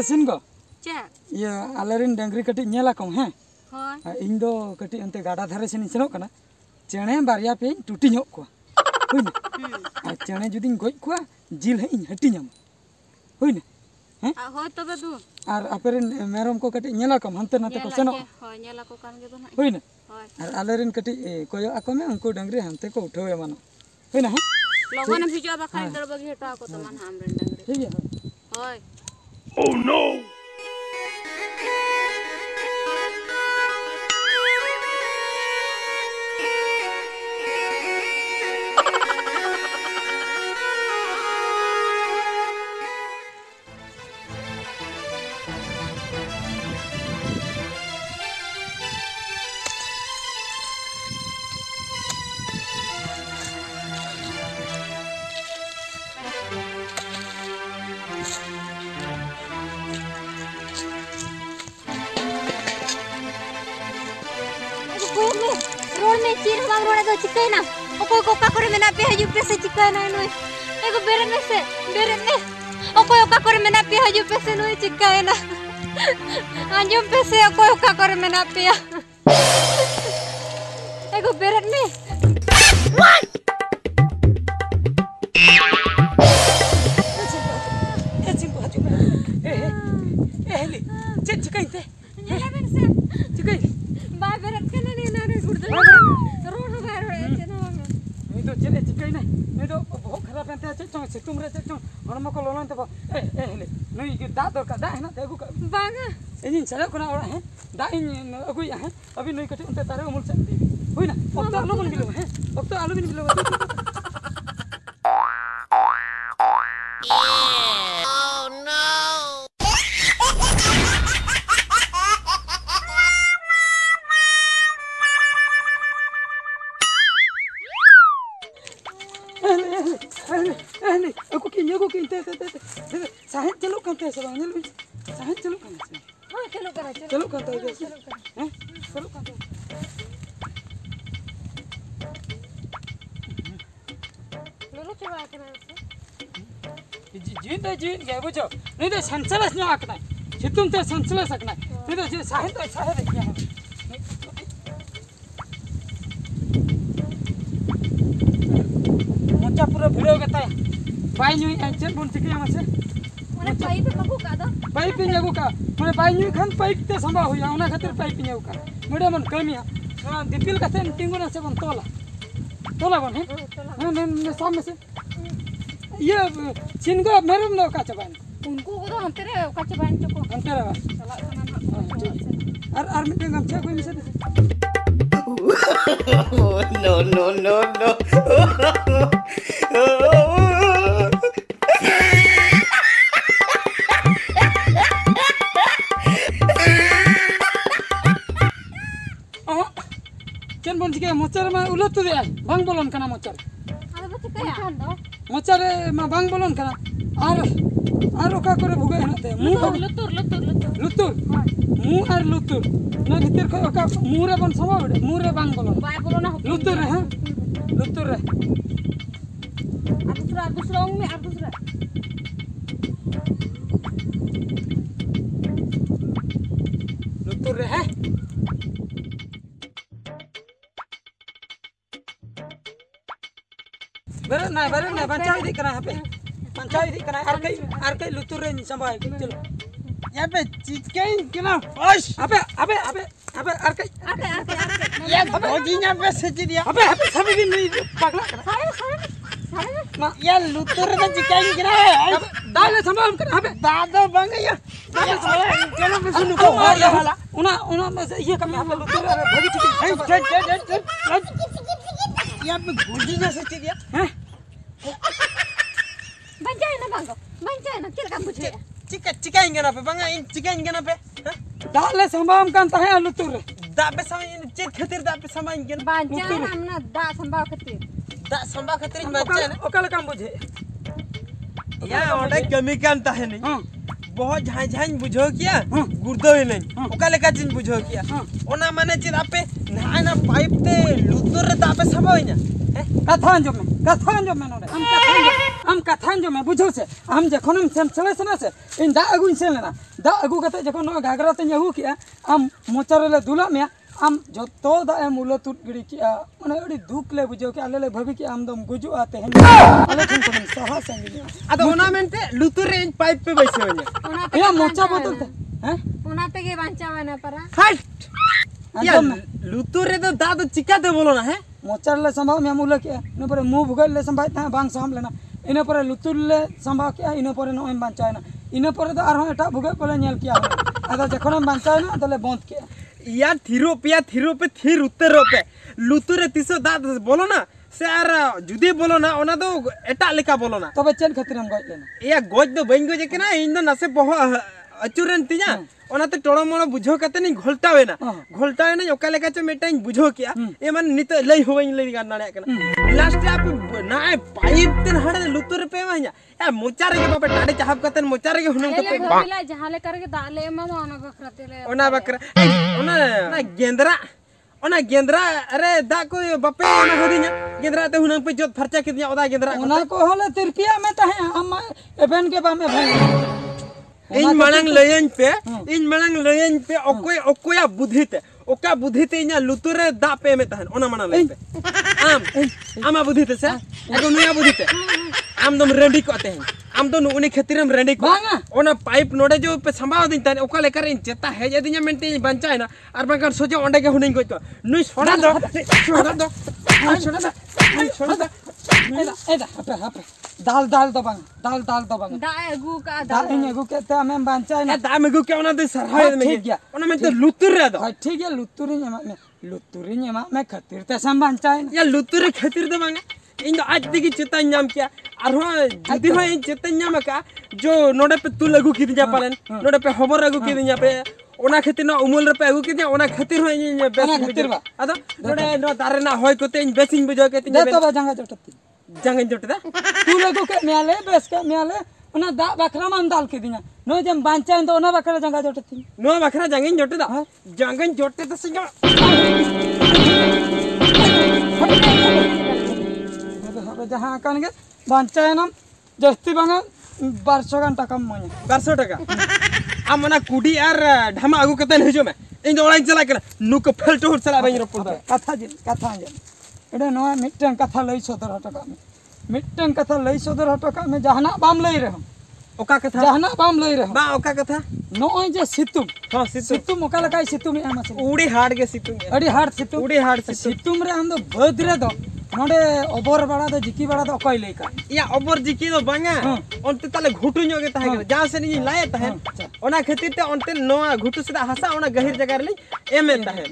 सिंगो चे ये आलेरिन डंगरी कटी नेला कम हैं होय इन दो कटी अंते गाडा धारे से निचनो कना चेणे बारिया पे टूटी ᱧᱚᱜ को होइना आ चेणे जुदिन गोज को जिल हेइन हटी ᱧᱟᱢ होइना हैं होय तबे दु आर अपेरिन मेरम को कटी नेला कम हंते नाते को सेनो होय नेला को कान गे दो ना होइना होय आर आलेरिन कटी कोयो आको में उनको डंगरी हंते को उठावे मानो होइना हैं लोगन भिजवा बखाई दर बगी हटा को तमन हमरे डंगरी ठीक है होय Oh no! रोड में चीर हम रोड दो चिकना ओको कोका करे मेना पे हजू पे से चिकना नुई एगो बेरे में ओको ओका करे मेना पे हजू पे से नुई चिकना अंजुम पे से ओको ओका करे मेना पे एगो बेरे में हेली चेक चिकइते नेला बेर से चिकइ बा बेरे कने ने ना गुड़ दो रोड हो गया रे चेना नहीं तो चले चिकइ नहीं तो बहुत खराब रहते हैं चेक से तुम रे चेक हरमा को लोलन तो हेली नहीं कि दा दो का दा है ना देखो बागा इन चले कोना और है दा इन अगुई है अभी नहीं कटे उनते तारे उमल से होई ना वक्त आलू बन गिलो है वक्त आलू बन गिलो aku kinte sahen celuk kan teh sebang nyelu sahen celuk kan हां चलो करा celuk kan teh हैं celuk kan teh लोलो चला के ना जीन गए बुझो नहीं तो संचलस नो आकना सितुम ते संचलस आकना नहीं तो जे साhen तो साहे देखिया है मोचा पूरा भिड़ो गता बाई न्यू चेक बोन चिके मासे माने पाइप लगू का दो पाइप न्यागु का माने बाई न्यू खान पाइप ते संभा होया ओना खातिर पाइप न्यागु का मेडा मन कमिया दिपिल का से टिंगुना से बन तोला बन है ने सामने से ये चिनगो मेरम नो का चबान उनको को तो अंतरे काचे बाइन चको अंतरे चला सना और मिटे गम छे कोई मिसे No, no, no, no. चन बन चिके मोचर में उलट तो दे बांग बोलन कना मोचर अरे बच्चे कया दो मोचर में बांग बोलन कना और ओका करे भुगे हनते मुंह लुतुर मुंह और लुतुर ना भीतर को ओका मुंह रे बन समा बडे मुंह रे बांग बोलन बाय बोलो ना लुतुर रे हां लुतुर रे दूसरा में और दूसरा लुतुर रे है बरन ना पंचायत दी करा पे पंचायत दी करा आर कई लुतुर रे संभाय चलो यहाँ पे चिकन किना ओश अबे आर कई ये भौजी यहाँ पे सच दिया अबे सभी दिन नहीं पगला सारे ना ये लुतुर रे चिकन किना है दाल संभाल कर अबे दादो बंग ये चलो मैं सुन को वाला उना में से ये कम यहाँ पे लुतुर रे भौजी चिकन यहाँ पे भौजी ना सच दिया हैं बन जाए ना किल काम पूछे चिकन चिकन गना पे बंगा इन चिकन गना पे दाले संभाम कान ताहे लुतुर रे दा पे समय चेत खातिर दा पे समय गेल बांचा हमना दा संभाव खातिर दा संभा खातिर बच्चा ने ओकल काम बुझे या ओडे कमी कान ताहे नहीं हां बहुत झाई झाई बुझो किया गुर्दो ही नहीं ओका लेका चिन बुझो किया ओना माने चिन आपे ना ना पाइप ते लुतुर रे दा पे समय ना कथा जो में नोडे हम कथा जो में बुझो से हम जखन हम सेम चले से ना से इन दा अगु से लेना दा अगु कते जखन नो घागरा ते यहू किया हम मोचर ले दुला में हम जो तो दा मुलो तुट गिड़ी किया माने अड़ी दुख ले बुझो के आले ले भभी के हम दम गुजु आते हैं आले ठन को सहा संगी अद ओना मेंते लुतुर रे पाइप पे बैसे होने या मोचा बोतल ते हैं ओना ते के बांचा बना परा हट या लुतुर रे तो दा तो चिका दे बोलो ना है मोचर ले संभाव में मुलो के इन पर मुंह भुगल ले संभाव ता बांग साम लेना इन पर लुतुर ले संभाव के इन पर नो एम बांचायना इन पर तो आरो एटा भुगल कोले नेल किया अदा जखन हम बांचायना तले बंद के या थीरो पे थीर उत्तर पे लुतुर रे तिसो दा बोलो ना से आर जुदी बोलो ना ओना दो एटा लेका बोलो ना तबे चेन खातिर हम गज लेना या गोज दो बइन गोज के ना इन दो नसे बहो अचुरन तिया ओना ते टोड़ो मोड़ो बुझो कते नहीं घोलटावे ना ओका लेका च मेटाइन बुझो किया ए मन नित लई होइन लई गान नाड़े कना लास्ट आप ना पाइप ते हड़े लुतुर पे माया या मोचार के बापे टाडे चाहब कते मोचार के हुनम तो बिला जहाले करके दाले मामा ओना बकराते ले ओना बकरा ओना गेंद्रा अरे दा को बापे ओना होदिया गेंद्रा ते हुनम पे जोत फरचा के दिया ओदा गेंद्रा ओना को होले तिरपिया में ताहे हम एबेन के बा में भाई इन मलंग लयन पे ओकोया बुद्धिते ओका बुद्धिते इना लुतुरे दा पे में तहन ओना मना ले पे आमा बुद्धिते से एगो नुया बुद्धिते आम दम रेंडी कोते हैं आम दो उनी खेतिरम रेंडी को ओना पाइप नोडे जो पे संभाव दिन तने ओका लेकर इन चेता है जदी nya मेंटे बंचा है ना और बंकर सोचे ओंडे के हुनिंग को नुई छोड़ा दो एदा हपे दाल दो बंग दा अगु का दाल इन एगु के ते हम बांचा ना दा में के ओना दे सरहाय में ठीक गया ओना में तो लुतुर रे दो ठीक है लुतुरी में खातिर ते सम बांचा या लुतुर खातिर दो मांगा इन दो आज दिगी चेता नाम किया और जुदी हो इन चेता नाम का जो नोडे पे तू लगू की दिया पालन नोडे पे खबर लगू की दिया पे ओना खातिर ना उमल रे पे अगु की दिया ओना खातिर हो इन बेस खातिर बा अदा नोडे नो दारे ना होय कोते इन बेसिंग बुझो के दे तो जंगा जोटती जंगन जोटदा तू लगू के मेले बेस के मेले ओना दा बकरा मान दाल के दिया नो जम बांचा तो ओना बकरा जंगा जोटती नो बकरा जंगन जोटदा जंगन जोटे तो सिंगा जहाँ कन के बांचा है ना जस्ती बांगा 1200 घंटा कम मने 1200 टका आमना कुडी आर ढमा आगु कतन हिजो में इन दो ओलाइन चला के नुक फेल्टो चला बइन रोपुदा कथा एडे नो मिटन कथा लई 17 टका में मिटन कथा लई 17 टका में जहाना बाम लई रह ओका कथा जहाना बाम लई रह बा ओका कथा नो जे सितुम हां सितुम ओका लकाई सितुम एमा से उडी हार्ड के सितुम अडी हार्ड सितुम उडी हार्ड सितुम रे हम दो बदरे दो नोडे ओबर बड़ा दो जिकी बड़ा दो कोई लेका या ओबर जिकी दो बांगा ओनते ताले घुटु न्योगे ताहे जहां से नी लाए ताहे ओना खातिर ते ओनते नोआ घुटु से हासा ओना गहिर जगह रे एमे ताहे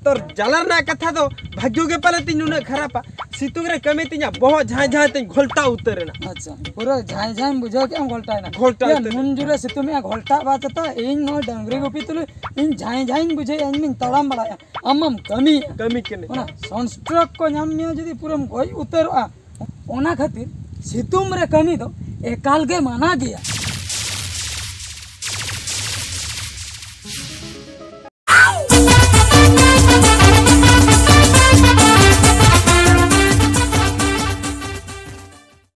तोर जलर ना कथा दो भाग्यो के पले तीन नुना खरापा सितुम रे कमे तिया बहुत झाय ते घोलटा उतरे ना अच्छा पूरा झाय बुझो के हम घोलटा ना घोलटा नुन जुरे सितुम या घोलटा बात तो इन नो डंगरी गोपी तुले इन झाय बुझे इन मिन तड़ाम बड़ा अमम कमी केने ओना सनस्ट्रोक को नाम जदी पूरम गई उतरवा ओना खातिर सितुम रे कमी दो एकाल के माना गया